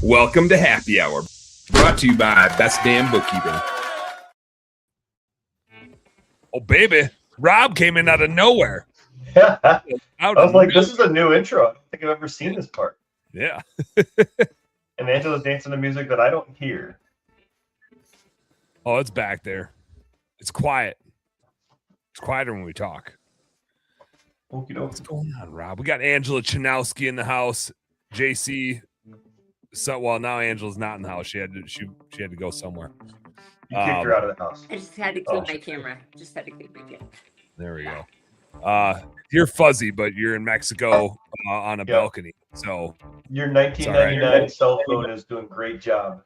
Welcome to Happy Hour, brought to you by Best Damn Bookkeeping. Oh, baby. Rob came in out of nowhere. I was like, this is a new intro. I don't think I've ever seen this part. Yeah. And Angela's dancing to music that I don't hear. Oh, it's back there. It's quiet. It's quieter when we talk. What's going on, Rob? We got Angela Chanowski in the house. JC. So, well, now Angela's not in the house. She had to go somewhere. You kicked her out of the house. I just had to keep my camera. There we go. You're fuzzy, but you're in Mexico on a balcony. So your 1999 cell phone is doing a great job.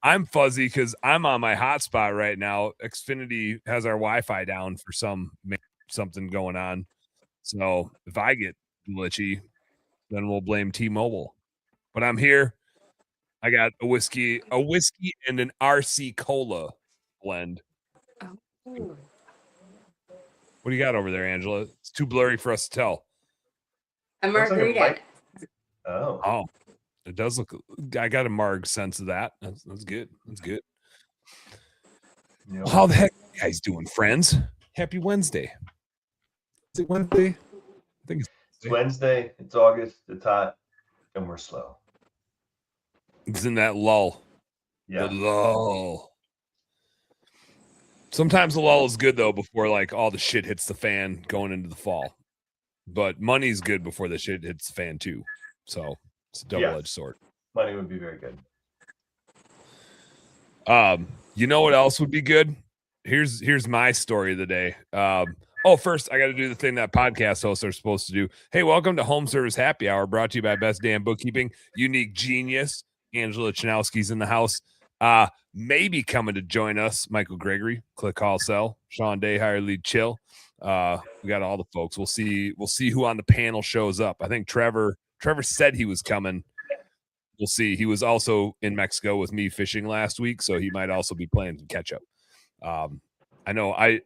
I'm fuzzy because I'm on my hotspot right now. Xfinity has our Wi-Fi down for something going on. So if I get glitchy, then we'll blame T-Mobile. But I'm here. I got a whiskey and an RC Cola blend. Oh. What do you got over there, Angela? It's too blurry for us to tell. A margarita. Oh, it does look. I got a marg sense of that. That's good. That's good. Yep. How the heck are you guys doing, friends? Happy Wednesday. Is it Wednesday? I think it's Wednesday. It's August. It's hot, and we're slow. It's in that lull. Yeah. The lull. Sometimes the lull is good though before like all the shit hits the fan going into the fall. But money's good before the shit hits the fan too. So it's a double-edged sword. Money would be very good. You know what else would be good? Here's my story of the day. First I got to do the thing that podcast hosts are supposed to do. Hey, welcome to Home Service Happy Hour, brought to you by Best Damn Bookkeeping. Unique genius Angela Chanowski's in the house. Maybe coming to join us, Michael Gregory, Click Hall Sell, Sean Day, Higher Lead Chill. We got all the folks. We'll see who on the panel shows up. I think Trevor said he was coming. We'll see. He was also in Mexico with me fishing last week, so he might also be playing some catch up. I know I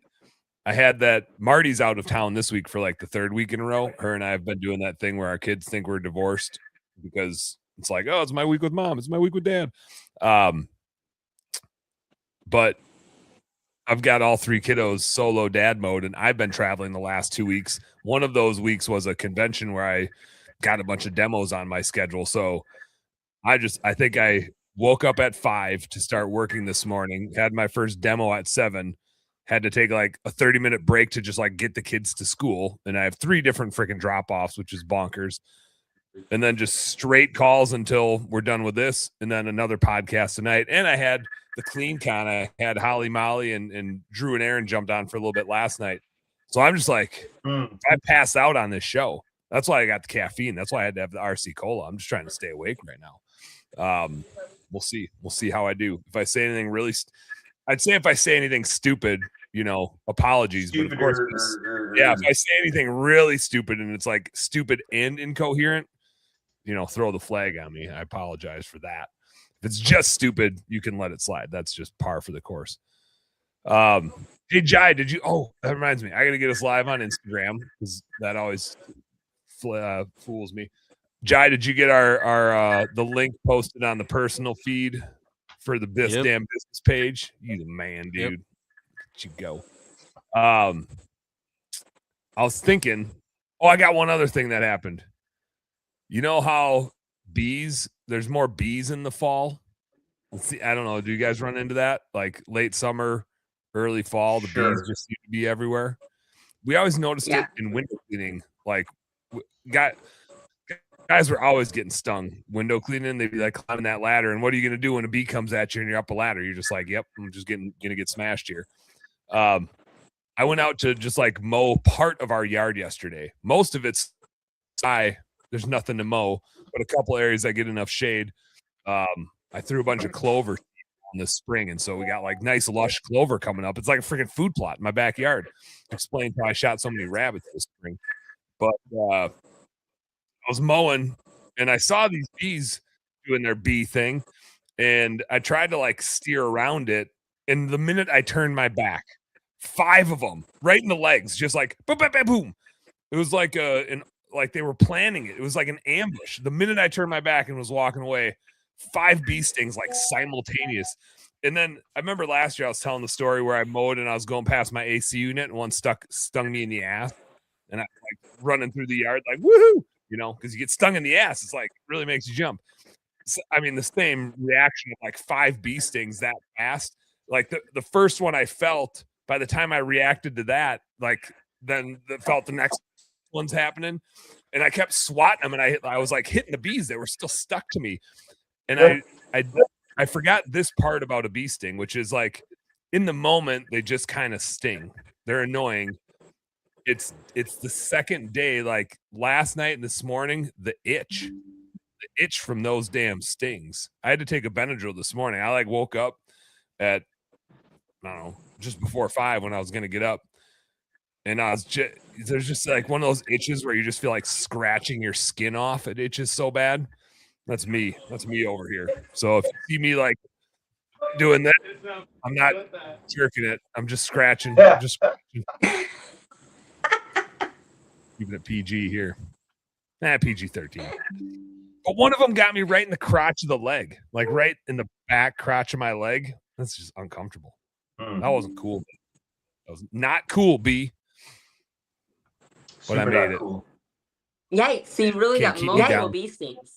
had that Marty's out of town this week for like the third week in a row. Her and I have been doing that thing where our kids think we're divorced because it's like, oh, it's my week with mom. It's my week with dad. But I've got all three kiddos solo dad mode, and I've been traveling the last 2 weeks. One of those weeks was a convention where I got a bunch of demos on my schedule. So I think I woke up at 5 to start working this morning, had my first demo at 7, had to take like a 30-minute break to just like get the kids to school. And I have 3 different freaking drop-offs, which is bonkers. And then just straight calls until we're done with this. And then another podcast tonight. And I had the clean con. I had Holly Molly and Drew and Aaron jumped on for a little bit last night. So I'm just like, I pass out on this show. That's why I got the caffeine. That's why I had to have the RC Cola. I'm just trying to stay awake right now. We'll see. We'll see how I do. If I say anything really, I'd say if I say anything stupid, apologies. But of course, if I say anything really stupid and it's like stupid and incoherent, throw the flag on me. I apologize for that. If it's just stupid, you can let it slide. That's just par for the course. Hey, Jai, that reminds me. I got to get us live on Instagram because that always fools me. Jai, did you get our the link posted on the personal feed for the Best Damn Business page? You the man, dude. Yep. Let you go. I was thinking, I got one other thing that happened. You know how there's more bees in the fall? I don't know. Do you guys run into that? Like late summer, early fall, the bees just seem to be everywhere. We always noticed it in window cleaning. Like, guys were always getting stung. Window cleaning, they'd be like climbing that ladder. And what are you going to do when a bee comes at you and you're up a ladder? You're just like, yep, I'm just going to get smashed here. I went out to just like mow part of our yard yesterday. Most of it's there's nothing to mow, but a couple areas that get enough shade. I threw a bunch of clover on this spring, and so we got like nice lush clover coming up. It's like a freaking food plot in my backyard. Explains how I shot so many rabbits this spring. But I was mowing, and I saw these bees doing their bee thing, and I tried to like steer around it. And the minute I turned my back, 5 of them right in the legs, just like boom, boom, boom, boom. It was like like they were planning it. It was like an ambush. The minute I turned my back and was walking away, 5 bee stings like simultaneous. And then I remember last year I was telling the story where I mowed and I was going past my AC unit and one stung me in the ass. And I like running through the yard like woohoo, because you get stung in the ass. It's like really makes you jump. So, I mean, the same reaction of like 5 bee stings that fast. Like the first one I felt, by the time I reacted to that, like then felt the next one's happening. And I kept swatting them and I was like hitting the bees. They were still stuck to me. And I forgot this part about a bee sting, which is like in the moment, they just kind of sting. They're annoying. It's the second day, like last night and this morning, the itch from those damn stings. I had to take a Benadryl this morning. I like woke up at, I don't know, just before 5 when I was going to get up. And there's just like one of those itches where you just feel like scratching your skin off. It itches so bad. That's me. That's me over here. So if you see me like doing that, I'm not jerking it. I'm just scratching. Keeping it PG here. PG-13. But one of them got me right in the crotch of the leg, like right in the back crotch of my leg. That's just uncomfortable. That wasn't cool. That was not cool, B. But I made it. Cool. Yikes. So you really got multiple bee stings.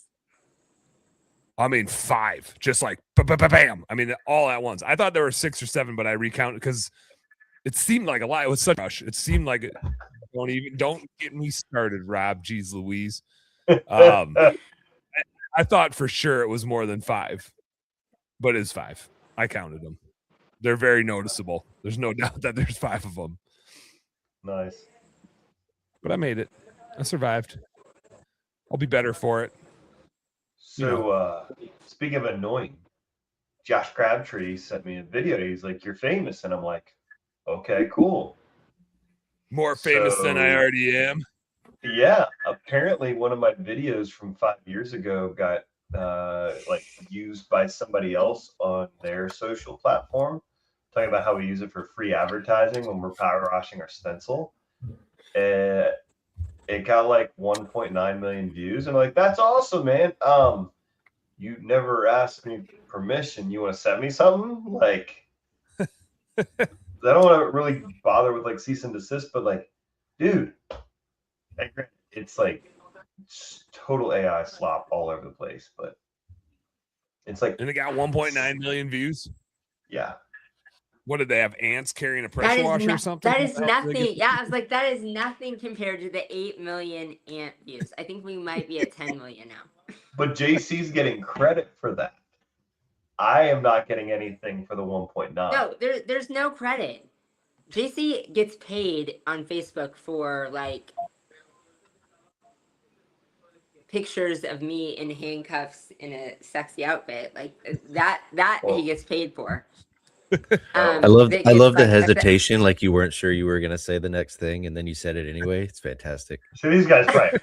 I mean, 5, just like bam. I mean, all at once. I thought there were 6 or 7, but I recounted because it seemed like a lot. It was such a rush. It seemed like it. Don't get me started, Rob. Jeez Louise. I thought for sure it was more than 5, but it's 5. I counted them. They're very noticeable. There's no doubt that there's 5 of them. Nice. But I made it. I survived. I'll be better for it. So, speaking of annoying, Josh Crabtree sent me a video. He's like, "You're famous," and I'm like, "Okay, cool." More famous than I already am. Yeah, apparently one of my videos from 5 years ago got like used by somebody else on their social platform, talking about how we use it for free advertising when we're power washing our stencil. It got like 1.9 million views. And I'm like, that's awesome, man. You never asked me permission. You want to send me something? Like, I don't want to really bother with like cease and desist, but like, dude, it's like total AI slop all over the place. But it's like, and it got 1.9 million views. Yeah. What did they have? Ants carrying a pressure washer or something? That is nothing. Yeah, I was like, that is nothing compared to the 8 million ant views. I think we might be at 10 million now. But JC's getting credit for that. I am not getting anything for the 1.9. No, there's no credit. JC gets paid on Facebook for like pictures of me in handcuffs in a sexy outfit, like that he gets paid for. I love the hesitation, like you weren't sure you were gonna say the next thing, and then you said it anyway. It's fantastic. So these guys, right?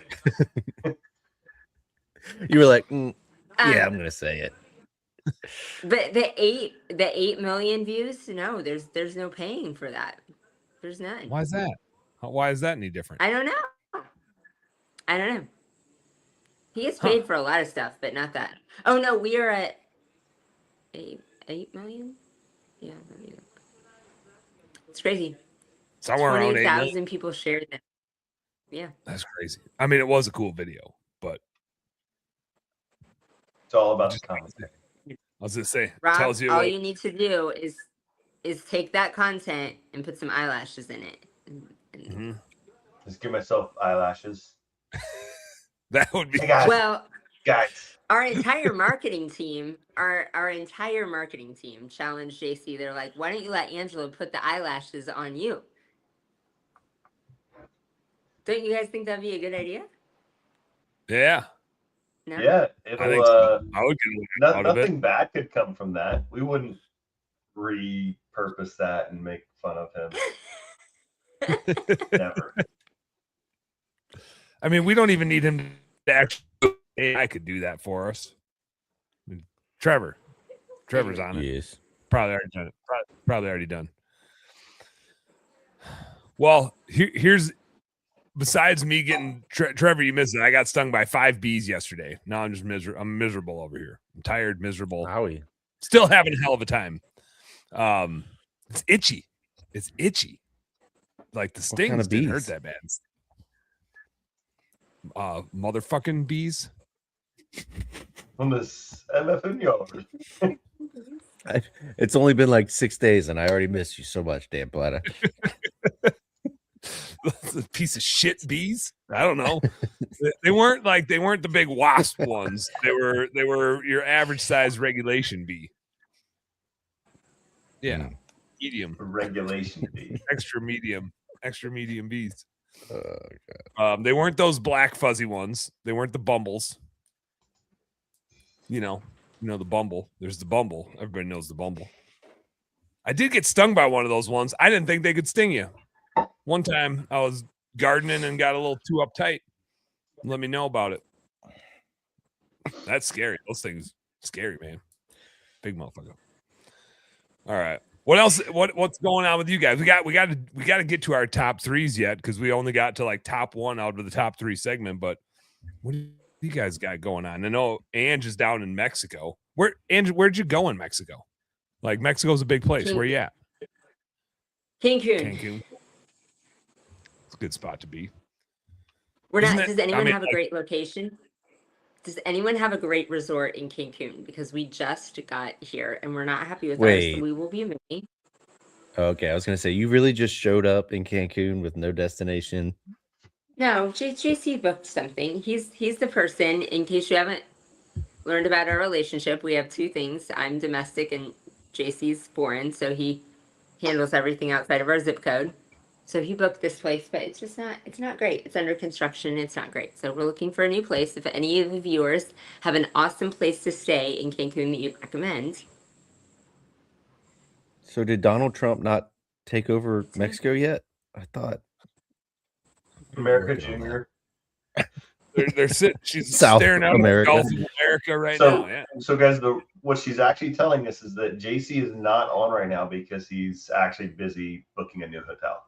You were like, "Yeah, I'm gonna say it." But the 8 million views, no, there's no paying for that. There's none. Why is that? Why is that any different? I don't know. He gets paid for a lot of stuff, but not that. Oh no, we are at 8 million. Yeah, it's crazy. Somewhere around 20,000 people shared that. Yeah, that's crazy. I mean, it was a cool video, but it's all about the content. I was gonna say, Rob, tells you all you need to do is take that content and put some eyelashes in it. Just give myself eyelashes. That would be well, guys. Our entire marketing team challenged JC. They're like, why don't you let Angela put the eyelashes on you? Don't you guys think that'd be a good idea? Yeah. No? Yeah, it'll. So. I would get nothing bad could come from that. We wouldn't repurpose that and make fun of him. Never. I mean, we don't even need him to actually. I could do that for us. I mean, Trevor's on it. Yes. Probably already done it. Probably already done. Well, here's besides me getting Trevor, you missed it. I got stung by 5 bees yesterday. Now I'm just miserable. I'm miserable over here. I'm tired, miserable. Wowie. Still having a hell of a time. It's itchy. It's itchy. Like the stings kind of didn't hurt bees? that bad. Motherfucking bees. From this MFN yard. It's only been like 6 days, and I already miss you so much, Dan Plata. A piece of shit bees. I don't know. They weren't the big wasp ones. They were your average size regulation bee. Yeah, medium Regulation bee. extra medium bees. They weren't those black fuzzy ones. They weren't the bumbles. You know the bumble. There's the bumble. Everybody knows the bumble. I did get stung by one of those ones. I didn't think they could sting you. One time I was gardening and got a little too uptight. Let me know about it. That's scary. Those things scary, man. Big motherfucker. All right. What else? What's going on with you guys? We got to get to our top threes yet because we only got to like top one out of the top 3 segment. But what do you guys got going on? I know Ange is down in Mexico. Where'd you go in Mexico? Like Mexico's a big place. Where you at? Cancun. It's a good spot to be. Does anyone have a great location? Does anyone have a great resort in Cancun? Because we just got here and we're not happy with ours, so we will be moving. Okay, I was gonna say you really just showed up in Cancun with no destination. No, JC booked something. He's the person. In case you haven't learned about our relationship, we have 2 things. I'm domestic and JC's foreign, so he handles everything outside of our zip code. So he booked this place, but it's not great. It's under construction. It's not great. So we're looking for a new place. If any of the viewers have an awesome place to stay in Cancun that you'd recommend. So did Donald Trump not take over Mexico yet? I thought. America Junior. They're sitting. She's South staring out America. at Gulf of America right now. Yeah. So guys, what she's actually telling us is that JC is not on right now because he's actually busy booking a new hotel.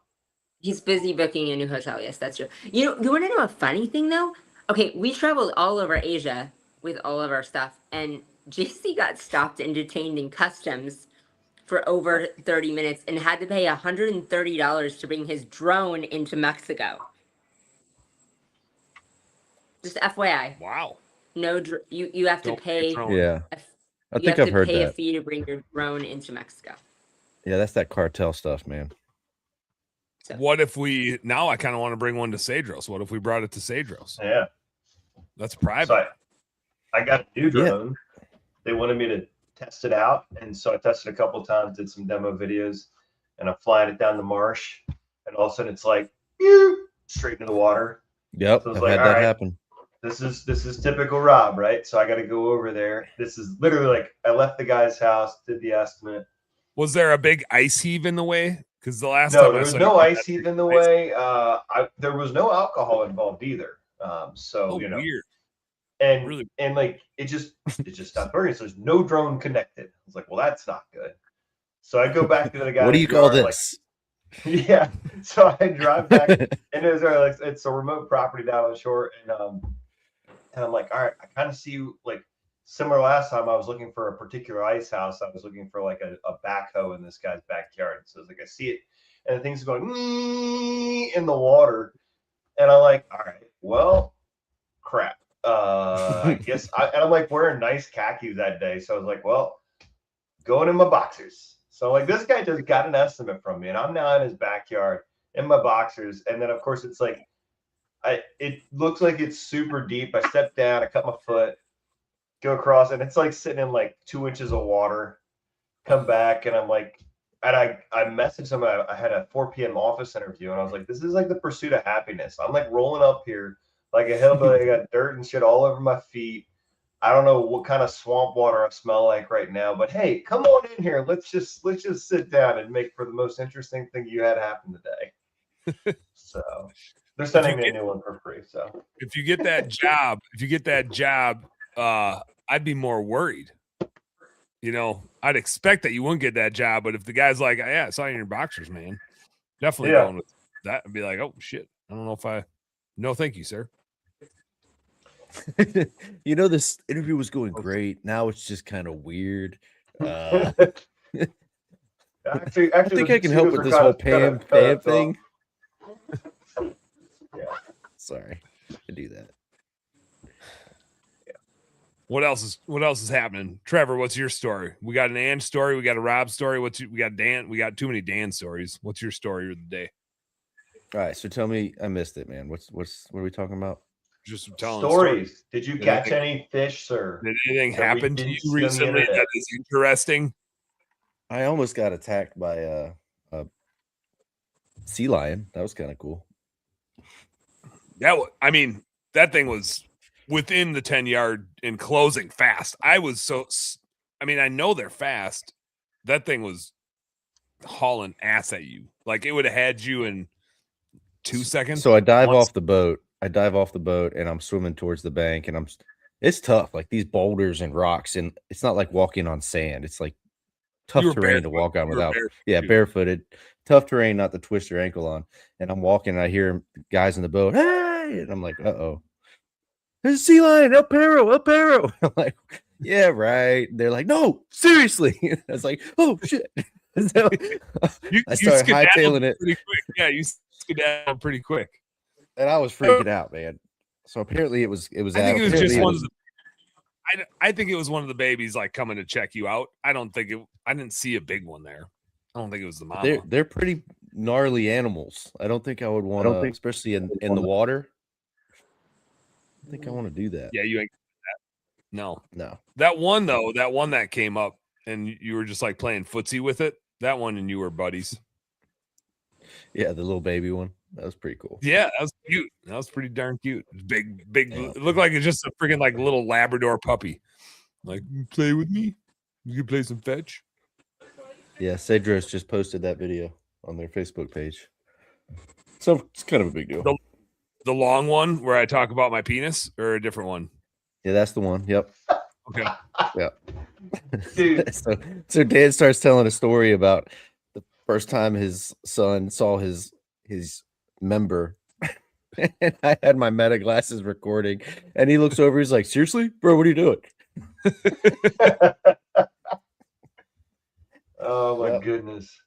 He's busy booking a new hotel. Yes, that's true. You want to know a funny thing though? Okay, we traveled all over Asia with all of our stuff, and JC got stopped and detained in customs for over 30 minutes and had to pay $130 to bring his drone into Mexico. Just FYI. Wow. No, you have to pay. Yeah, I think I've heard pay that. a fee to bring your drone into Mexico. Yeah, that's that cartel stuff, man. So. What if now I kind of want to bring one to Cedros. What if we brought it to Cedros? Yeah. That's private. So I got a new drone. Yeah. They wanted me to test it out. And so I tested a couple of times, did some demo videos, and I'm flying it down the marsh. And all of a sudden it's like, straight into the water. Yep. So I've had that happen. This is typical Rob, right? So I got to go over there. This is literally like I left the guy's house, did the estimate. Was there a big ice heave in the way? Because the last time there was no ice heave in the way. There was no alcohol involved either. Weird. And really? And like it just stopped working. So there's no drone connected. I was like, well, that's not good. So I go back to the guy. What do you call this? Like, yeah. So I drive back, and it's a remote property down on the shore, and I'm like, all right, I kind of see like. Similar last time, I was looking for a particular ice house. I was looking for like a backhoe in this guy's backyard. So it's like I see it, and the thing's going in the water, and I'm like, all right, well, crap. I guess and I'm like wearing nice khakis that day, so I was like, well, going in my boxers. So like this guy just got an estimate from me, and I'm now in his backyard in my boxers, and then of course it's like, it looks like it's super deep. I step down, I cut my foot. Go across, and it's like sitting in like 2 inches of water. Come back, and I'm like, and I messaged him. I had a 4 p.m. office interview, and I was like, this is like the pursuit of happiness. I'm like rolling up here like a hillbilly. I got dirt and shit all over my feet. I don't know what kind of swamp water I smell like right now, but hey, come on in here. Let's just sit down and make for the most interesting thing you had happen today. So they're sending me a new one for free. So if you get that job, I'd be more worried. I'd expect that you wouldn't get that job, but if the guy's like, yeah, I saw you in your boxers, man, definitely going with that. I'd be like, oh shit, I don't know if I No, thank you, sir. You know, this interview was going great. Now it's just kind of weird. Actually, I think I can help with this whole Pam thing. Yeah. Sorry, I do that. What else is happening? Trevor, what's your story? We got an Ann story, we got a Rob story. We got Dan, we got too many Dan stories. What's your story of the day? All right, so tell me, I missed it, man. What are we talking about? Just telling Stories. Did you Did catch anything- any fish, sir? Did anything that we happen to didn't you see on the recently internet? that is interesting? I almost got attacked by a sea lion. That was kind of cool. I mean, that thing was within the 10-yard and closing fast. I know they're fast. That thing was hauling ass at you. Like it would have had you in 2 seconds. So I dive off the boat. And I'm swimming towards the bank, and it's tough. Like these boulders and rocks, and it's not like walking on sand. It's like tough terrain to walk on without. Barefooted. Tough terrain not to twist your ankle on. And I'm walking, and I hear guys in the boat, hey, and I'm like, uh-oh. There's a sea lion, El Perro. I'm like, yeah, right. They're like, no, seriously. I was like, oh shit. So I started hightailing it pretty quick. Yeah, you skedaddled pretty quick. And I was freaking out, man. So apparently it was. I think it was just one of the. I think it was one of the babies like coming to check you out. I didn't see a big one there. I don't think it was the mama. They're pretty gnarly animals. I don't think I would want to, especially in the water. I think I want to do that. Yeah, you ain't that. No. That one that came up and you were just like playing footsie with it. That one and you were buddies. Yeah, the little baby one. That was pretty cool. Yeah, that was cute. That was pretty darn cute. Big. Yeah. It looked like it's just a freaking like little Labrador puppy. Like, play with me. You can play some fetch. Yeah, Cedros just posted that video on their Facebook page. So it's kind of a big deal. The long one where I talk about my penis, or a different one? Yeah, that's the one. Yep. Okay. Yeah. Dude. So Dan starts telling a story about the first time his son saw his member. And I had my meta glasses recording, and he looks over, he's like, seriously, bro, what are you doing? Oh my goodness.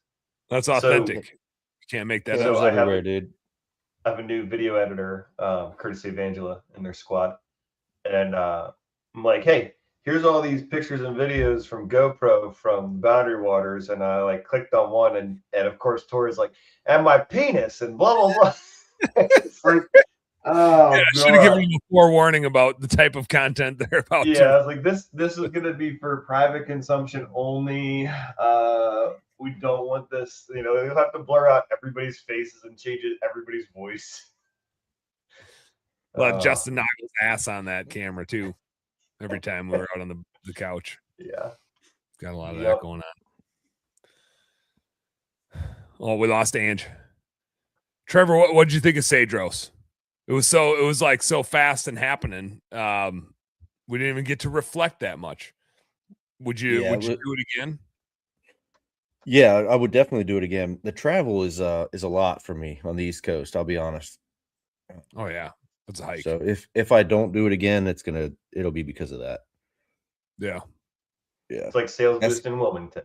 That's authentic. You can't make that That up. was everywhere, dude. I have a new video editor, courtesy of Angela and their squad. And I'm like, hey, here's all these pictures and videos from GoPro from Boundary Waters. And I like clicked on one, and of course Tori's like, and my penis and blah blah blah. It's like, oh, I should have given you a forewarning about the type of content they're about. Yeah, I was like, this is gonna be for private consumption only. We don't want this, you'll have to blur out everybody's faces and change everybody's voice. We'll have Justin Nagel's ass on that camera too. Every time we're out on the couch. Yeah. Got a lot of that going on. Oh, we lost Ange. Trevor, what did you think of Cedros? It was like so fast and happening. We didn't even get to reflect that much. Would you do it again? Yeah, I would definitely do it again. The travel is a lot for me on the East Coast, I'll be honest. Oh yeah. It's a hike. So if I don't do it again, it'll be because of that. Yeah. Yeah. It's like sales boost in Wilmington.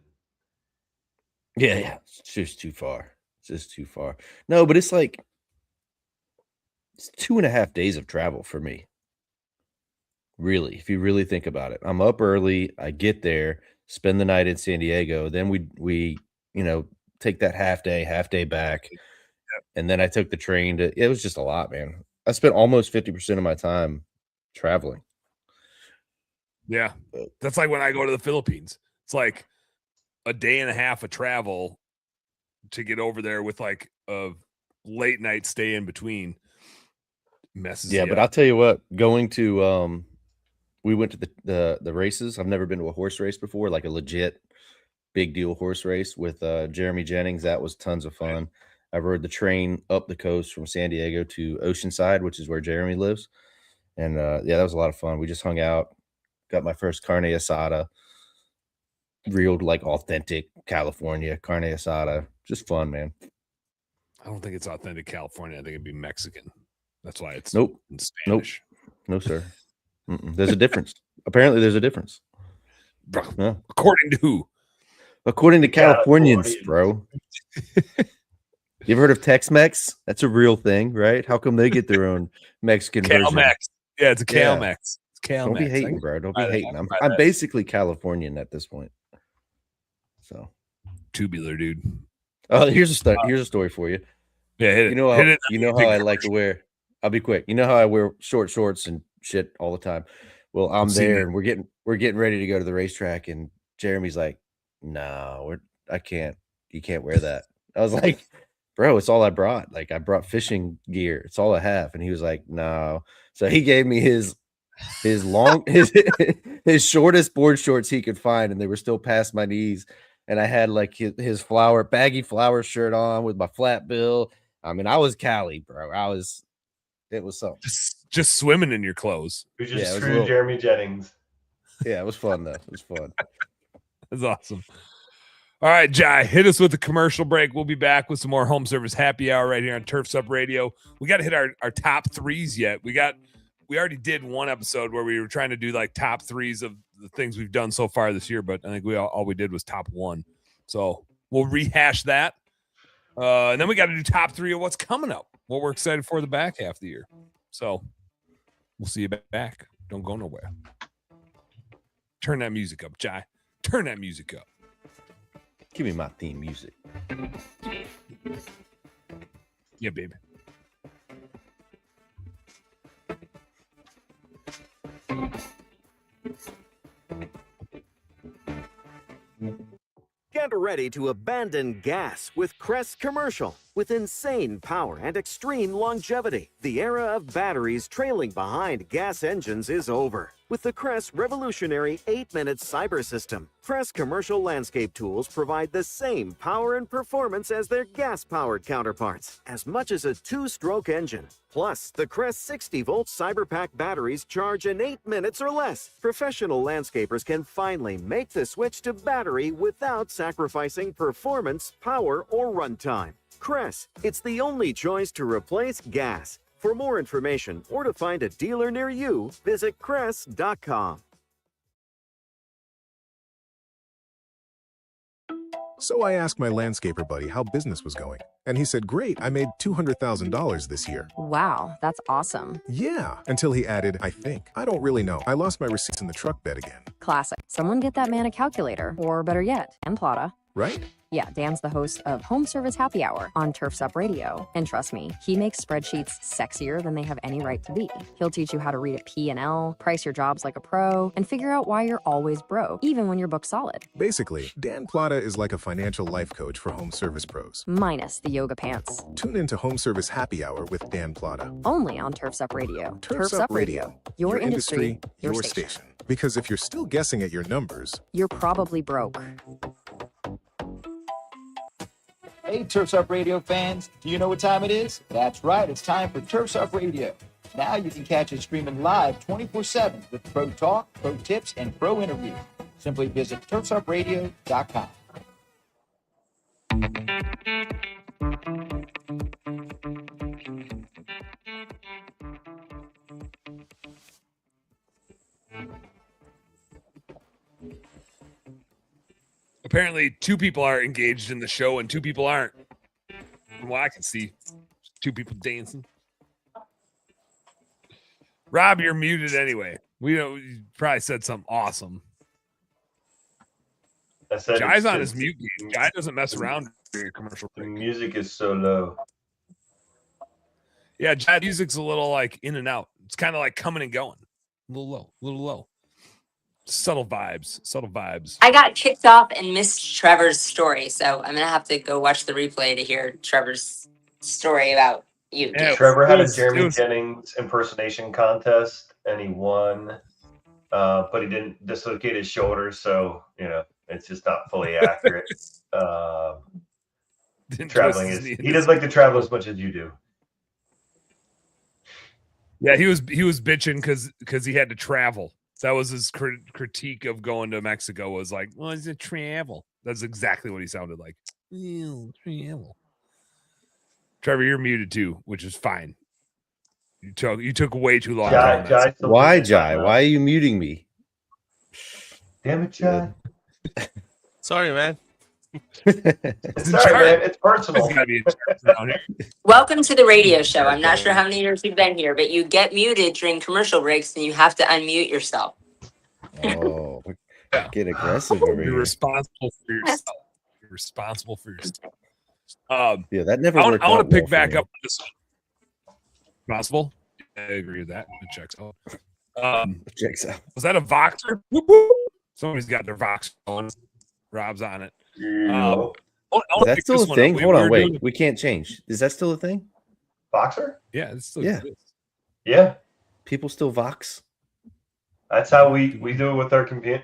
Yeah. It's just too far. No, but it's 2.5 days of travel for me. Really, if you really think about it. I'm up early, I get there, spend the night in San Diego, then we take that half day back. And then I took the train it was just a lot, man. I spent almost 50% of my time traveling. Yeah. That's like when I go to the Philippines. It's like a day and a half of travel to get over there with like a late night stay in between. Messes. Yeah, but I'll tell you what, going to we went to the races. I've never been to a horse race before, like a legit big deal horse race with Jeremy Jennings. That was tons of fun. I rode the train up the coast from San Diego to Oceanside, which is where Jeremy lives. And that was a lot of fun. We just hung out, got my first carne asada, real like authentic California carne asada. Just fun, man. I don't think it's authentic California. I think it'd be Mexican. That's why it's Nope. in Spanish. No, sir. There's a difference. Apparently, there's a difference. Yeah. According to who? According to Californians, bro. You ever heard of Tex-Mex? That's a real thing, right? How come they get their own Mexican version? Cal-Mex. Yeah, it's a Cal-Mex. It's Cal-Mex. Don't be hating, bro. Don't be hating. I'm basically Californian at this point. So tubular, dude. Oh, here's a story for you. Yeah, hit it. You know how I like to wear. I'll be quick. You know how I wear short shorts and shit all the time. Well, I'm there, and we're getting ready to go to the racetrack, and Jeremy's like, "No, I can't. You can't wear that." I was like, "Bro, it's all I brought. Like, I brought fishing gear. It's all I have." And he was like, "No." So he gave me his his shortest board shorts he could find, and they were still past my knees. And I had like his baggy flower shirt on with my flat bill. I mean, I was Cali, bro. It was something. Just swimming in your clothes. We just screwed Jeremy Jennings. Yeah, it was fun though. It was fun. That's awesome. All right, Jai, hit us with the commercial break. We'll be back with some more home service happy hour right here on Turfs Up Radio. We got to hit our top threes yet. We already did one episode where we were trying to do like top threes of the things we've done so far this year, but I think all we did was top one. So we'll rehash that. And then we got to do top three of what's coming up, what we're excited for the back half of the year. So we'll see you back. Don't go nowhere. Turn that music up, Jai. Turn that music up. Give me my theme music. Yeah, baby. Get ready to abandon gas with Crest Commercial. With insane power and extreme longevity, the era of batteries trailing behind gas engines is over. With the Crest revolutionary 8-minute cyber system, Crest Commercial landscape tools provide the same power and performance as their gas-powered counterparts, as much as a 2-stroke engine. Plus, the Crest 60-volt CyberPack batteries charge in 8 minutes or less. Professional landscapers can finally make the switch to battery without sacrificing performance, power, or runtime. Crest, it's the only choice to replace gas. For more information or to find a dealer near you, visit Crest.com. So I asked my landscaper buddy how business was going, and he said, "Great, I made $200,000 this year." Wow, that's awesome. Yeah, until he added, "I think. I don't really know. I lost my receipts in the truck bed again." Classic. Someone get that man a calculator, or better yet, Dan Plata. Right? Yeah, Dan's the host of Home Service Happy Hour on Turfs Up Radio. And trust me, he makes spreadsheets sexier than they have any right to be. He'll teach you how to read a P&L, price your jobs like a pro, and figure out why you're always broke, even when you're booked solid. Basically, Dan Plata is like a financial life coach for home service pros. Minus the yoga pants. Tune into Home Service Happy Hour with Dan Plata. Only on Turfs Up Radio. Turfs Up Radio. Your industry, your station. Because if you're still guessing at your numbers, you're probably broke. Hey, Turfs Up Radio fans, do you know what time it is? That's right, it's time for Turfs Up Radio. Now you can catch it streaming live 24/7 with pro talk, pro tips, and pro interviews. Simply visit turfsupradio.com. Apparently, 2 people are engaged in the show and 2 people aren't. From what I can see, 2 people dancing. Rob, you're muted anyway. You probably said something awesome. Jai's on his mute game. Jai doesn't mess around during your commercial break. The music is so low. Yeah, Jai music's a little like in and out. It's kind of like coming and going. A little low. Subtle vibes. I got kicked off and missed Trevor's story, so I'm gonna have to go watch the replay to hear Trevor's story about you. Yeah, Trevor had a Jeremy Jennings impersonation contest, and he won, but he didn't dislocate his shoulder, so it's just not fully accurate. Traveling he doesn't like to travel as much as you do. Yeah, he was bitching because he had to travel. That was his critique of going to Mexico, was like, well, it's a travel. That's exactly what he sounded like. Travel. Trevor, you're muted too, which is fine. You took way too long. Why, Jai? Why are you muting me? Damn it, Jai. Sorry, man. Sorry, man. It's personal. Welcome to the radio show. I'm not sure how many years you've been here, but you get muted during commercial breaks and you have to unmute yourself. Oh, get aggressive over here. You're responsible for yourself. You're responsible for yourself. Yeah, that never worked I want out to pick well back for me. up on this. Possible? I agree with that. It checks out. Checks out. Was that a Voxer? Whoop, whoop. Somebody's got their Voxer on. Rob's on it. Is that still a thing? Hold on, wait. We can't change. Is that still a thing? Voxer? Yeah, it's still exists. Yeah. People still Vox? That's how we do it with our company.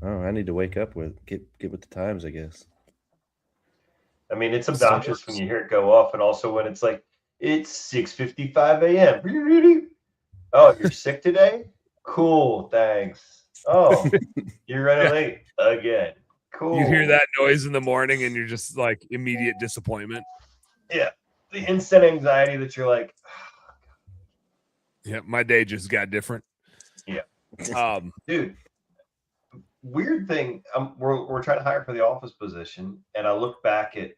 Oh, I need to wake up with get with the times, I guess. I mean, it's obnoxious when you hear it go off, and also when it's like it's 6:55 a.m. Oh, you're sick today? Cool, thanks. Oh, you're running late again. Cool. You hear that noise in the morning, and you're just like immediate disappointment. Yeah, the instant anxiety that you're like, yeah, my day just got different. Yeah, dude. Weird thing. We're trying to hire for the office position, and I look back at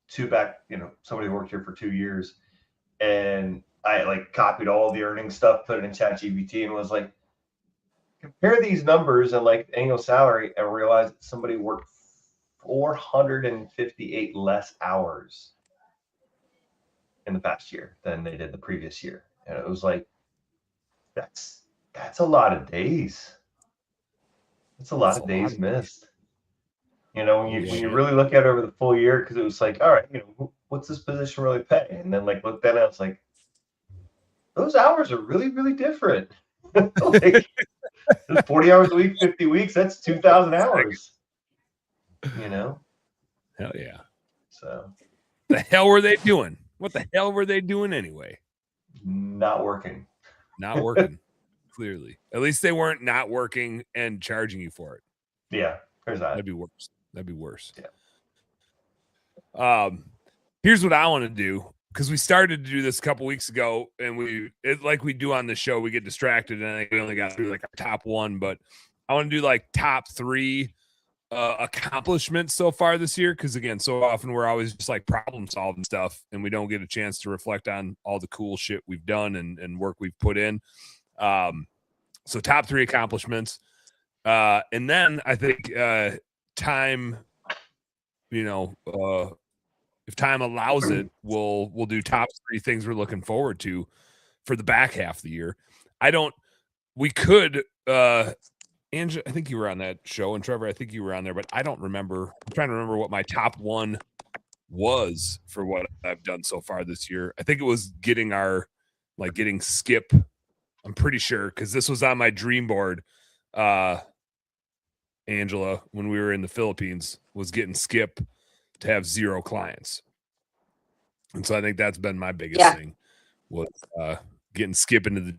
somebody who worked here for 2 years, and I like copied all the earnings stuff, put it in ChatGPT, and was like, compare these numbers and like annual salary, and realized that somebody worked 458 less hours in the past year than they did the previous year, and it was like, that's a lot of days. It's a lot of days missed. You know, when you really look at it over the full year, because it was like, all right, what's this position really pay? And then like look then I was like, those hours are really, really different. Like 40 hours a week, 50 weeks, that's 2,000 hours. Hell yeah. So the hell were they doing? What the hell were they doing anyway? Not working. Not working. Clearly, at least they weren't not working and charging you for it. Yeah, there's that. That'd be worse. That'd be worse. Yeah. Here's what I want to do, because we started to do this a couple weeks ago, and like we do on the show, we get distracted, and I think we only got through like our top one, but I want to do like top 3 accomplishments so far this year, because again, so often we're always just like problem solving stuff, and we don't get a chance to reflect on all the cool shit we've done and work we've put in. So top 3 accomplishments. And then I think time, if time allows it, we'll do top 3 things we're looking forward to for the back half of the year. We could, Ange, I think you were on that show, and Trevor, I think you were on there, but I don't remember. I'm trying to remember what my top 1 was for what I've done so far this year. I think it was getting Skip. I'm pretty sure, because this was on my dream board. Angela, when we were in the Philippines, was getting Skip to have 0 clients. And so I think that's been my biggest thing, was getting Skip into the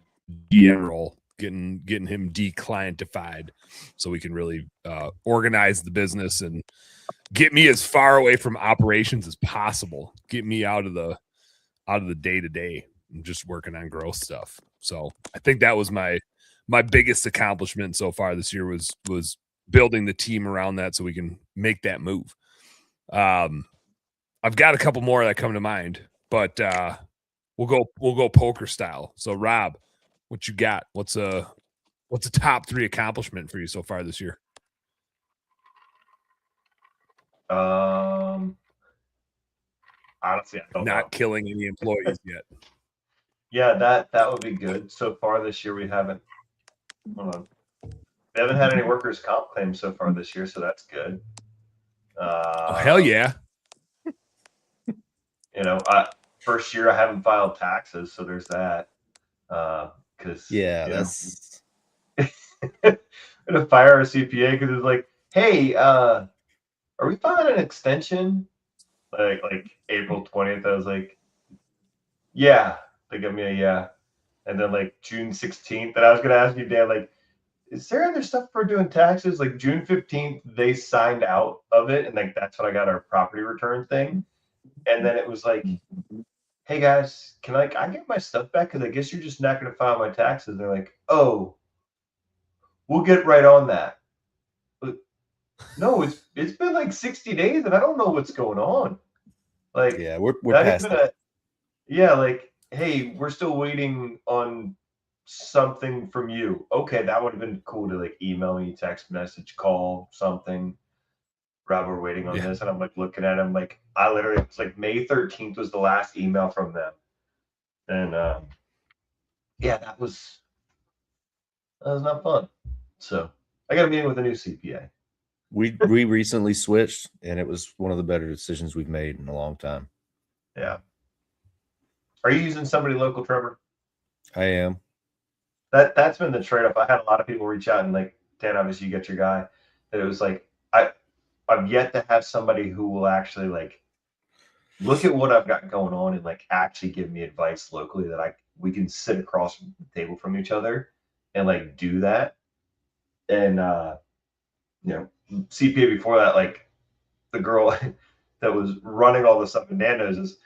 GM role, getting him declientified, so we can really organize the business and get me as far away from operations as possible. Get me out of the day-to-day and just working on growth stuff. So I think that was my biggest accomplishment so far this year, was building the team around that so we can make that move. I've got a couple more that come to mind, but we'll go poker style. So Rob, what you got? What's a top 3 accomplishment for you so far this year? Honestly, I don't know. Killing any employees yet. Yeah, that would be good. So far this year, we haven't had any workers' comp claims so far this year, so that's good. Hell yeah! First year I haven't filed taxes, so there's that. Because that's I'm gonna fire a CPA because it's like, hey, are we filing an extension? Like April 20th, I was like, yeah. They give me a yeah. And then like June 16th, and I was gonna ask you, Dan, like, is there other stuff for doing taxes? Like June 15th, they signed out of it, and like that's when I got our property return thing. And then it was like hey guys, can I get my stuff back? Because I guess you're just not going to file my taxes. And they're like, oh, we'll get right on that. But no, it's been like 60 days and I don't know what's going on. Like, Yeah, we're that past that. Yeah, like, hey, we're still waiting on something from you. Okay, that would have been cool to like email me, text message, call, something. Rob, we're waiting on this. And I'm like looking at him like I literally, it's like May 13th was the last email from them. And yeah, that was not fun. So I got a meeting with a new CPA. We recently switched, and it was one of the better decisions we've made in a long time. Yeah. Are you using somebody local, Trevor? I am. That's been the trade-off. I had a lot of people reach out and like, Dan, obviously you get your guy. That it was like I've yet to have somebody who will actually like look at what I've got going on and like actually give me advice locally that we can sit across the table from each other and like do that. And CPA before that, like the girl that was running all this stuff in Nando's is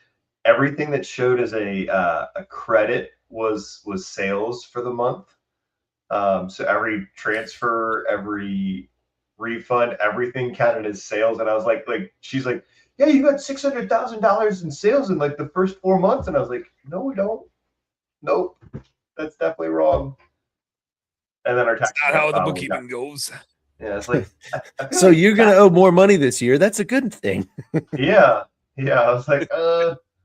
everything that showed as a credit was sales for the month. So every transfer, every refund, everything counted as sales. And I was like she's like, yeah, you got $600,000 in sales in like the first 4 months. And I was like, no, we don't. Nope, that's definitely wrong. And then our tax. That's not how the bookkeeping goes. Yeah, it's like. So you're gonna owe more money this year. That's a good thing. Yeah. I was like,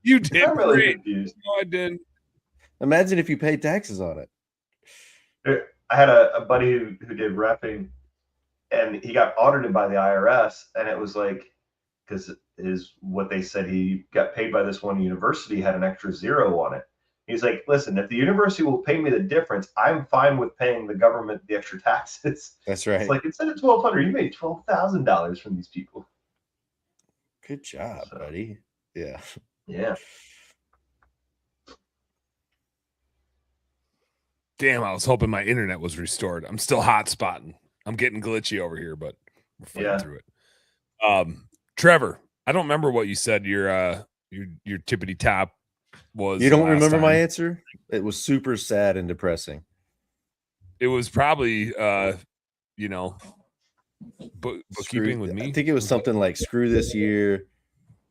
you did I'm really great. confused. No, I didn't. Imagine if you paid taxes on it. I had a buddy who did repping, and he got audited by the IRS, and it was like, because what they said, he got paid by this one university had an extra zero on it. He's like, listen, if the university will pay me the difference, I'm fine with paying the government the extra taxes. That's right. It's like, instead of $1,200, you made $12,000 from these people. Good job, buddy. Yeah. Yeah. Damn, I was hoping my internet was restored. I'm still hotspotting. I'm getting glitchy over here, but we're fighting through it. Trevor, I don't remember what you said your tippity top was. You don't remember my answer? It was super sad and depressing. It was probably bookkeeping with me. I think it was something like, screw this year.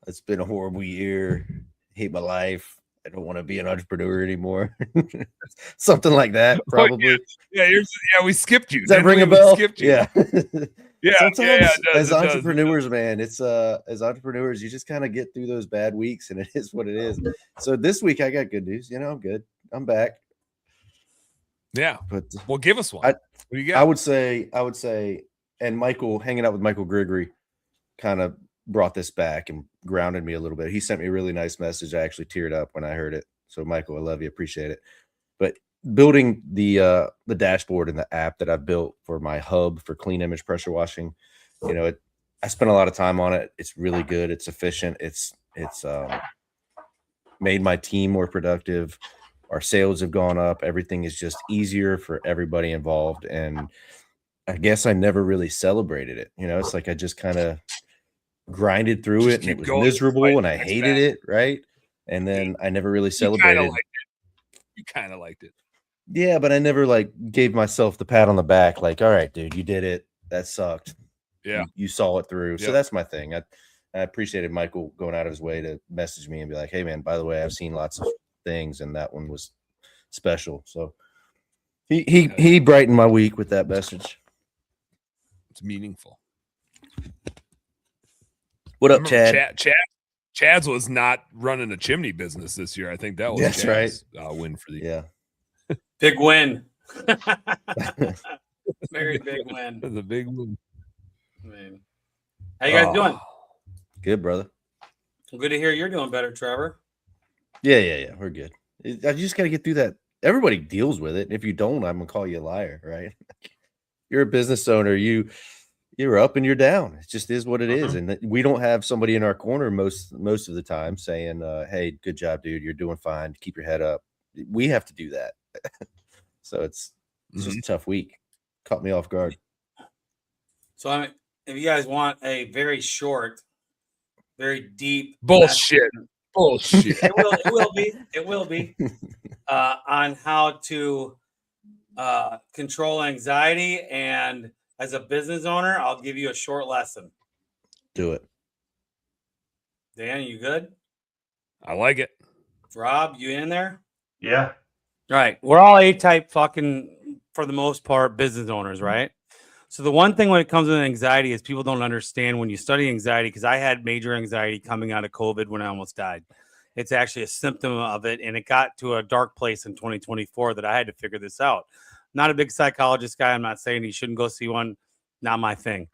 It's been a horrible year. Hate my life. I don't want to be an entrepreneur anymore. Something like that, probably. Yeah, we skipped you. Does that ring a bell? Yeah. Yeah. Sometimes as entrepreneurs, man, it's as entrepreneurs, you just kind of get through those bad weeks, and it is what it is. So this week I got good news. I'm good. I'm back. Yeah. But well, give us one. What do you got? I would say, and Michael, hanging out with Michael Gregory kind of brought this back and grounded me a little bit. He sent me a really nice message. I actually teared up when I heard it. So Michael, I love you. Appreciate it. But building the dashboard and the app that I've built for my hub for clean image pressure washing, I spent a lot of time on it. It's really good. It's efficient. It's made my team more productive. Our sales have gone up. Everything is just easier for everybody involved. And I guess I never really celebrated it. It's like I just kind of grinded through it, and it was miserable, and I hated it, right? And then I never really celebrated. You kind of liked it. Yeah, but I never gave myself the pat on the back, like, all right, dude, you did it. That sucked. Yeah. You saw it through. So that's my thing. I appreciated Michael going out of his way to message me and be like, hey man, by the way, I've seen lots of things, and that one was special. So he brightened my week with that message. It's meaningful. What up, Chad? Chad's was not running a chimney business this year. I think that was Chad's win for the big win. Very big win. That's a big win. Man. How you guys doing? Good, brother. Good to hear you're doing better, Trevor. Yeah. We're good. I just got to get through that. Everybody deals with it. If you don't, I'm gonna call you a liar, right? You're a business owner. You're up and you're down. It just is what it is. And we don't have somebody in our corner most of the time saying, hey, good job, dude. You're doing fine. Keep your head up. We have to do that. So it's just a tough week. Caught me off guard. So if you guys want a very short, very deep bullshit, Bullshit. It will be on how to control anxiety. And as a business owner, I'll give you a short lesson. Do it. Dan, you good? I like it. Rob, you in there? Yeah. All right. We're all A-type fucking, for the most part, business owners, right? So the one thing when it comes to anxiety is people don't understand when you study anxiety, because I had major anxiety coming out of COVID when I almost died. It's actually a symptom of it, and it got to a dark place in 2024 that I had to figure this out. Not a big psychologist guy. I'm not saying you shouldn't go see one. Not my thing.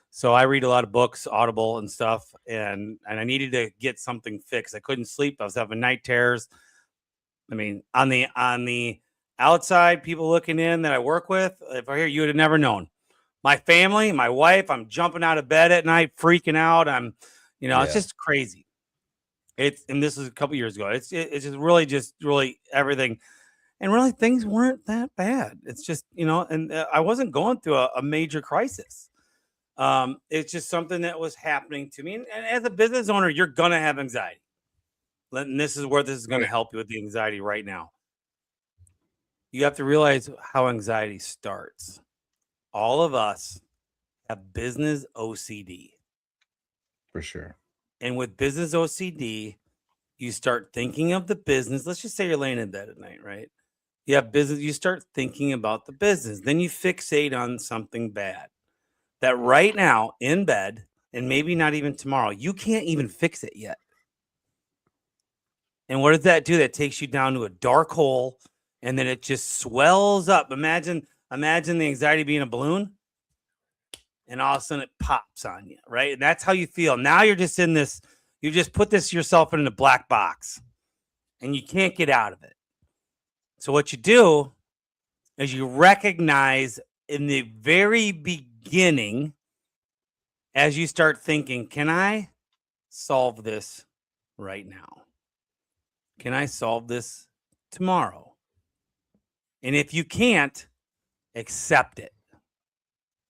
So I read a lot of books, Audible and stuff, and I needed to get something fixed. I couldn't sleep. I was having night terrors. I mean, on the outside, people looking in that I work with, if I hear, you would have never known. My family, my wife, I'm jumping out of bed at night, freaking out. It's just crazy. And this is a couple years ago. It's just really everything. And really things weren't that bad. It's just, I wasn't going through a major crisis. It's just something that was happening to me. And as a business owner, you're going to have anxiety. And this is where this is going to help you with the anxiety right now. You have to realize how anxiety starts. All of us have business OCD. For sure. And with business OCD, you start thinking of the business. Let's just say you're laying in bed at night, right? You have business. You start thinking about the business. Then you fixate on something bad that right now in bed, and maybe not even tomorrow, you can't even fix it yet. And what does that do? That takes you down to a dark hole, and then it just swells up. Imagine the anxiety being a balloon, and all of a sudden it pops on you, right? And that's how you feel. Now you're just in this, you just put yourself in a black box, and you can't get out of it. So what you do is you recognize in the very beginning, as you start thinking, can I solve this right now? Can I solve this tomorrow? And if you can't, accept it.